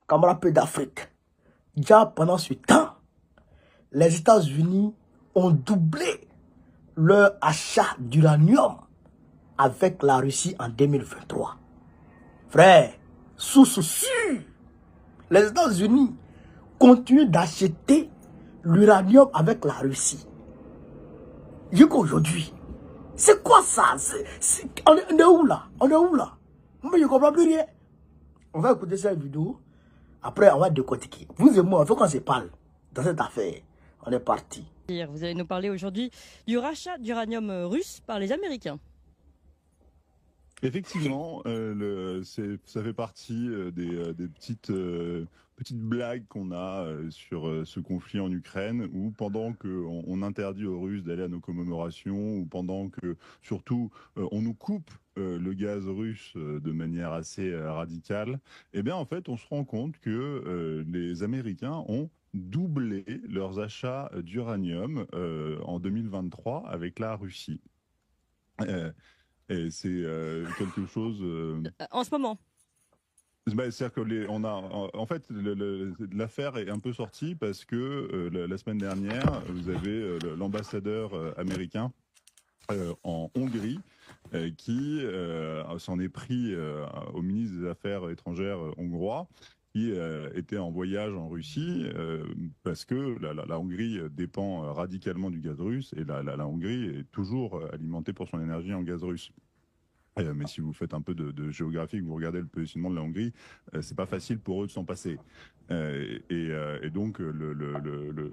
camarades peu d'Afrique. Déjà pendant ce temps, les États-Unis ont doublé leur achat d'uranium avec la Russie en 2023. Frère, source sûre, les États-Unis continuent d'acheter l'uranium avec la Russie. Jusqu'aujourd'hui. C'est quoi ça? On est où là? On est où là? Moi, je ne comprends plus rien. On va écouter cette vidéo. Après, on va décortiquer. Vous et moi, il faut qu'on se parle dans cette affaire. On est parti. Vous allez nous parler aujourd'hui du rachat d'uranium russe par les Américains. Effectivement, ça fait partie des petites blagues qu'on a sur ce conflit en Ukraine, où pendant qu'on interdit aux Russes d'aller à nos commémorations, ou pendant que surtout on nous coupe le gaz russe de manière assez radicale, eh bien en fait on se rend compte que les Américains ont doublé leurs achats d'uranium en 2023 avec la Russie. Et c'est quelque chose. En ce moment. C'est-à-dire que en fait, l'affaire est un peu sortie parce que la semaine dernière, vous avez l'ambassadeur américain en Hongrie qui s'en est pris au ministre des Affaires étrangères hongrois, qui était en voyage en Russie parce que la Hongrie dépend radicalement du gaz russe, et la Hongrie est toujours alimentée pour son énergie en gaz russe. Mais si vous faites un peu de géographie, que vous regardez le positionnement de la Hongrie, c'est pas facile pour eux de s'en passer. Et donc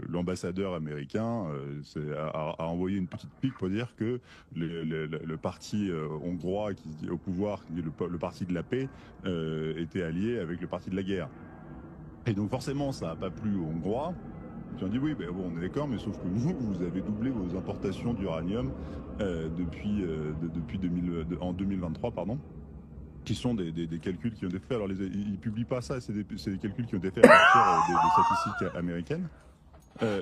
l'ambassadeur américain a envoyé une petite pique pour dire que le parti hongrois qui est au pouvoir, le parti de la paix, était allié avec le parti de la guerre. Et donc forcément, ça n'a pas plu aux Hongrois. Ils ont dit oui, ben bon, on est d'accord, mais sauf que vous avez doublé vos importations d'uranium depuis en 2023, pardon, qui sont des calculs qui ont été faits. Alors ils publient pas ça, c'est des calculs qui ont été faits à partir des statistiques américaines.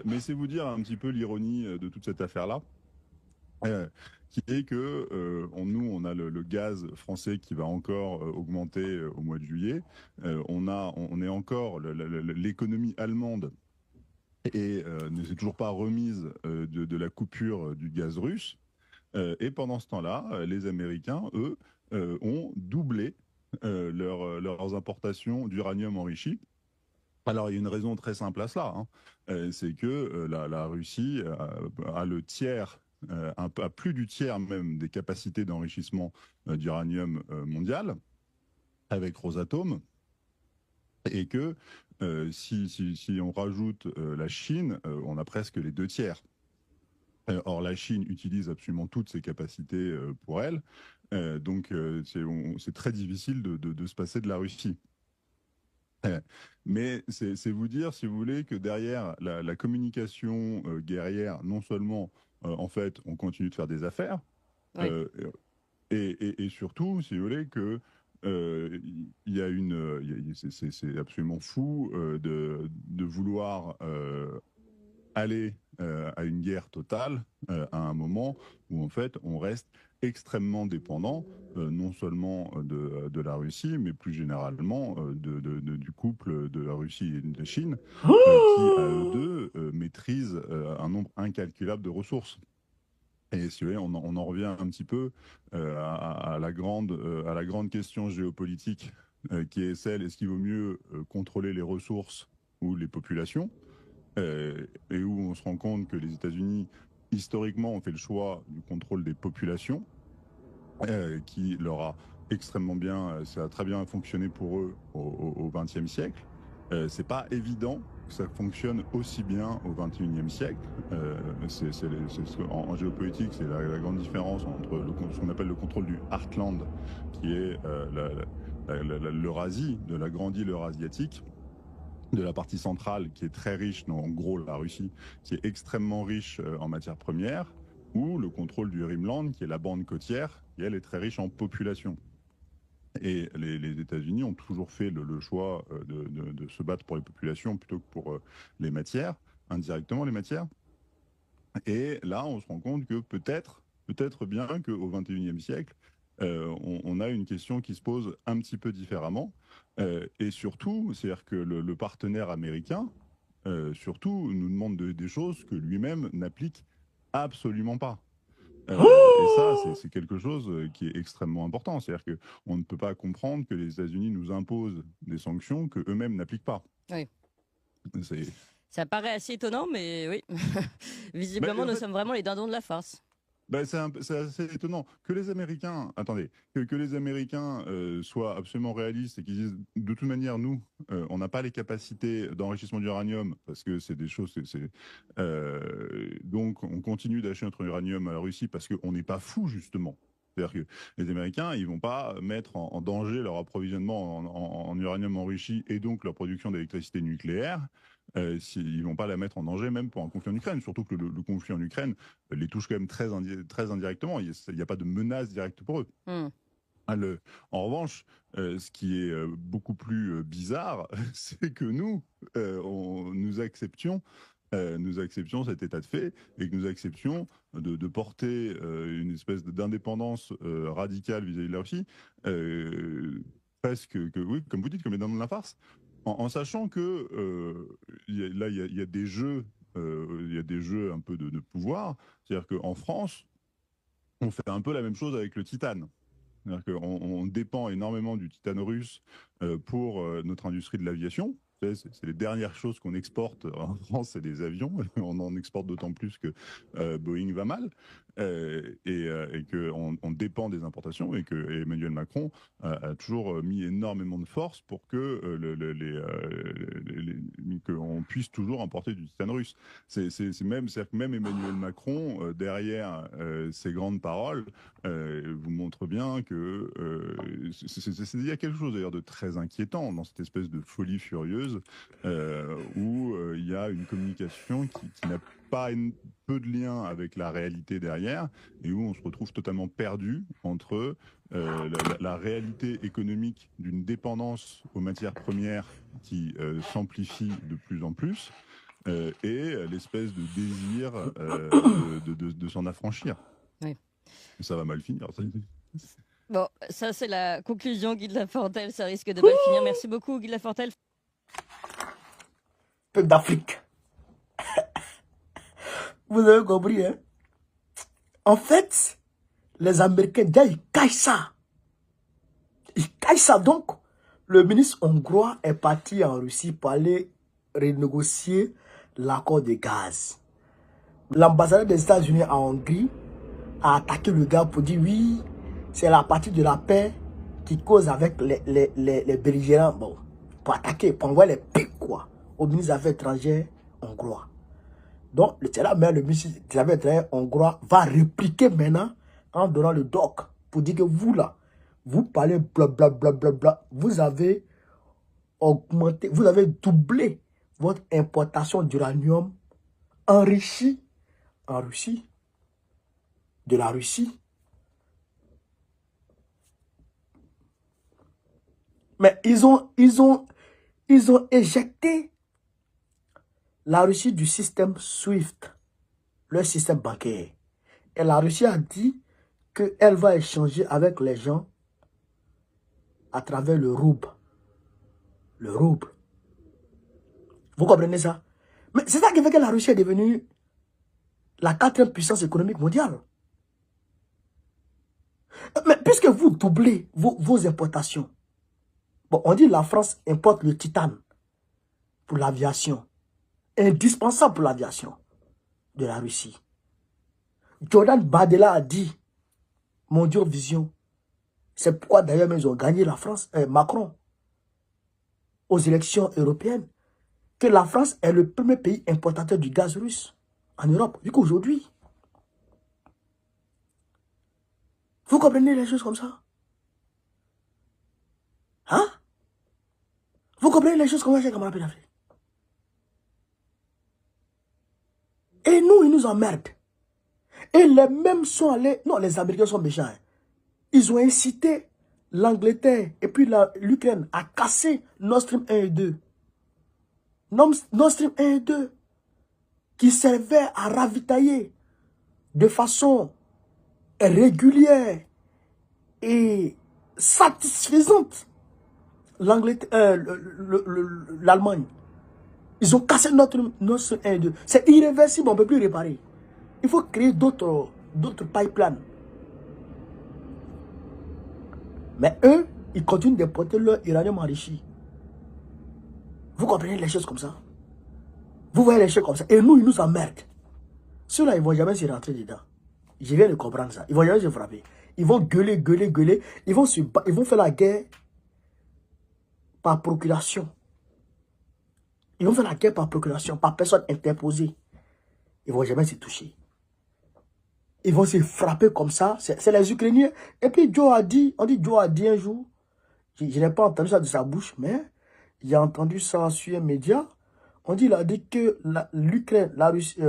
Mais c'est vous dire un petit peu l'ironie de toute cette affaire-là. Qui est que nous, on a le gaz français qui va encore augmenter au mois de juillet. On est encore l'économie allemande et ne s'est toujours pas remise de la coupure du gaz russe. Et pendant ce temps-là, les Américains, eux, ont doublé leurs importations d'uranium enrichi. Alors, il y a une raison très simple à cela, hein. C'est que la Russie a le tiers, à plus du tiers même des capacités d'enrichissement d'uranium mondial, avec Rosatom, et que si on rajoute la Chine, on a presque les 2 tiers. Or, la Chine utilise absolument toutes ses capacités pour elle, donc c'est très difficile de se passer de la Russie. Mais c'est vous dire, si vous voulez, que derrière la communication guerrière, non seulement, en fait, on continue de faire des affaires, Oui. et surtout, si vous voulez, que il y a c'est absolument fou de vouloir aller à une guerre totale à un moment où en fait on reste extrêmement dépendant non seulement de la Russie, mais plus généralement du couple de la Russie et de la Chine, qui à eux deux maîtrisent un nombre incalculable de ressources. Et si vous voulez, on en revient un petit peu à la grande question géopolitique qui est celle: est-ce qu'il vaut mieux contrôler les ressources ou les populations? Et où on se rend compte que les États-Unis, historiquement, ont fait le choix du contrôle des populations, qui leur a extrêmement bien, ça a très bien fonctionné pour eux au XXe siècle. C'est pas évident que ça fonctionne aussi bien au XXIe siècle. En géopolitique, c'est la grande différence entre ce qu'on appelle le contrôle du Heartland, qui est l'Eurasie, de la grande île eurasiatique, de la partie centrale qui est très riche, en gros la Russie, qui est extrêmement riche en matières premières, ou le contrôle du Rimland, qui est la bande côtière, qui elle est très riche en population. Et les États-Unis ont toujours fait le choix de se battre pour les populations plutôt que pour les matières, indirectement les matières. Et là, on se rend compte que peut-être bien qu'au XXIe siècle, on a une question qui se pose un petit peu différemment. Et surtout, c'est-à-dire que le partenaire américain, surtout, nous demande des choses que lui-même n'applique absolument pas. Et ça, c'est quelque chose qui est extrêmement important. C'est-à-dire qu'on ne peut pas comprendre que les États-Unis nous imposent des sanctions qu'eux-mêmes n'appliquent pas. Oui. C'est... Ça paraît assez étonnant, mais oui. Visiblement, en nous fait, sommes vraiment les dindons de la farce. c'est assez étonnant que les Américains, attendez, que les Américains soient absolument réalistes et qu'ils disent de toute manière, nous, on n'a pas les capacités d'enrichissement d'uranium parce que c'est des choses, donc on continue d'acheter notre uranium à la Russie parce qu'on n'est pas fou justement. C'est-à-dire que les Américains, ils vont pas mettre en danger leur approvisionnement en uranium enrichi et donc leur production d'électricité nucléaire. Ils vont pas la mettre en danger même pour un conflit en Ukraine, surtout que le conflit en Ukraine les touche quand même très indirectement. Il n'y a pas de menace directe pour eux. Hmm. En revanche, ce qui est beaucoup plus bizarre, c'est que nous acceptions cet état de fait et que nous acceptions de porter une espèce d'indépendance radicale vis-à-vis de la Russie, presque, oui, comme vous dites, comme les dindons de la farce, en sachant que il y a des jeux, il y a des jeux un peu de pouvoir. C'est-à-dire qu'en France, on fait un peu la même chose avec le titane. C'est-à-dire qu'on dépend énormément du titane russe pour notre industrie de l'aviation. C'est les dernières choses qu'on exporte en France, c'est des avions. On en exporte d'autant plus que Boeing va mal et qu'on dépend des importations et que Emmanuel Macron a toujours mis énormément de force pour que qu'on puisse toujours importer du titane russe. C'est-à-dire que même Emmanuel Macron, derrière ses grandes paroles, vous montre bien que il y a quelque chose d'ailleurs de très inquiétant dans cette espèce de folie furieuse où il y a une communication qui n'a pas peu de lien avec la réalité derrière et où on se retrouve totalement perdu entre la réalité économique d'une dépendance aux matières premières qui s'amplifie de plus en plus et l'espèce de désir de s'en affranchir. Oui. Ça va mal finir. Bon, ça c'est la conclusion, Guy de Lafortelle, ça risque de mal finir. Merci beaucoup, Guy de Lafortelle. Peuple d'Afrique. Vous avez compris, hein? En fait, les Américains, déjà, ils cachent ça. Ils cachent ça. Donc, le ministre hongrois est parti en Russie pour aller renégocier l'accord de gaz. L'ambassadeur des États-Unis en Hongrie a attaqué le gars pour dire oui, c'est la partie de la paix qui cause avec les belligérants. Bon, pour attaquer, pour envoyer les pics, quoi, au ministre des Affaires étrangères hongrois. Donc, le ministre des Affaires étrangères hongrois va répliquer maintenant en donnant le doc pour dire que vous, là, vous parlez blablabla, vous avez augmenté, vous avez doublé votre importation d'uranium enrichi en Russie, de la Russie. Mais ils ont éjecté la Russie du système SWIFT, leur système bancaire. Et la Russie a dit qu'elle va échanger avec les gens à travers le rouble. Le rouble. Vous comprenez ça? Mais c'est ça qui fait que la Russie est devenue la 4e puissance économique mondiale. Mais puisque vous doublez vos importations, bon, on dit que la France importe le titane pour l'aviation, indispensable pour l'aviation de la Russie. Jordan Bardella a dit, Mondial Vision, c'est pourquoi d'ailleurs ils ont gagné la France, Macron, aux élections européennes, que la France est le premier pays importateur du gaz russe en Europe. Du coup, aujourd'hui, vous comprenez les choses comme ça? Hein? Vous comprenez les choses comme ça, chers camarades d'Afrique? Et nous, ils nous emmerdent. Et les mêmes sont allés... Non, les Américains sont méchants. Hein. Ils ont incité l'Angleterre et puis l'Ukraine à casser Nord Stream 1 et 2. Nord Stream 1 et 2 qui servaient à ravitailler de façon régulière et satisfaisante l'Allemagne. Ils ont cassé notre 1 et 2. C'est irréversible, on ne peut plus réparer. Il faut créer d'autres pipelines. Mais eux, ils continuent d'importer leur uranium enrichi. Vous comprenez les choses comme ça? Vous voyez les choses comme ça. Et nous, ils nous emmerdent. Ceux-là, ils ne vont jamais se rentrer dedans. Je viens de comprendre ça. Ils ne vont jamais se frapper. Ils vont gueuler, gueuler, gueuler. Ils vont faire la guerre par procuration. Ils vont faire la guerre par procuration, par personne interposée. Ils ne vont jamais se toucher. Ils vont se frapper comme ça. C'est les Ukrainiens. Et puis Joe a dit un jour, je n'ai pas entendu ça de sa bouche, mais j'ai entendu ça sur un média. Il a dit que l'Ukraine, la Russie,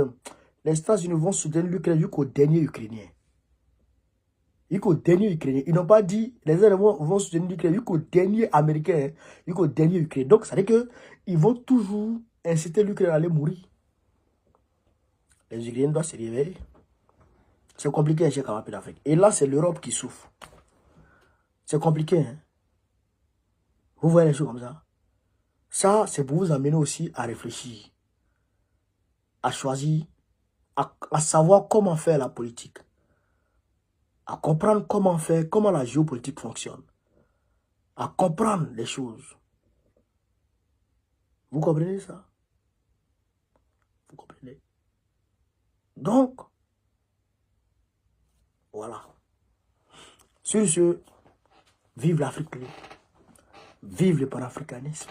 les États-Unis vont soutenir l'Ukraine jusqu'au dernier Ukrainien. Jusqu'au dernier Ukrainien. Ils n'ont pas dit, les États-Unis vont soutenir l'Ukraine jusqu'au dernier Américain, hein, jusqu'au dernier Ukrainien. Donc, ça veut dire qu'ils vont toujours inciter l'Ukraine à aller mourir. Les Ukrainiens doivent se réveiller. C'est compliqué, un chèque en d'Afrique. Et là, c'est l'Europe qui souffre. C'est compliqué, hein. Vous voyez les choses comme ça? Ça, c'est pour vous amener aussi à réfléchir, à choisir, à savoir comment faire la politique, à comprendre comment la géopolitique fonctionne, à comprendre les choses. Vous comprenez ça? Vous comprenez? Donc, voilà. Sur ce, vive l'Afrique libre, vive le panafricanisme.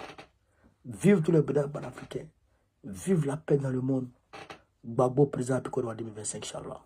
Vive tous les bénéfices panafricains. Vive la paix dans le monde. Gbagbo président Picot 2025, Inch'Allah.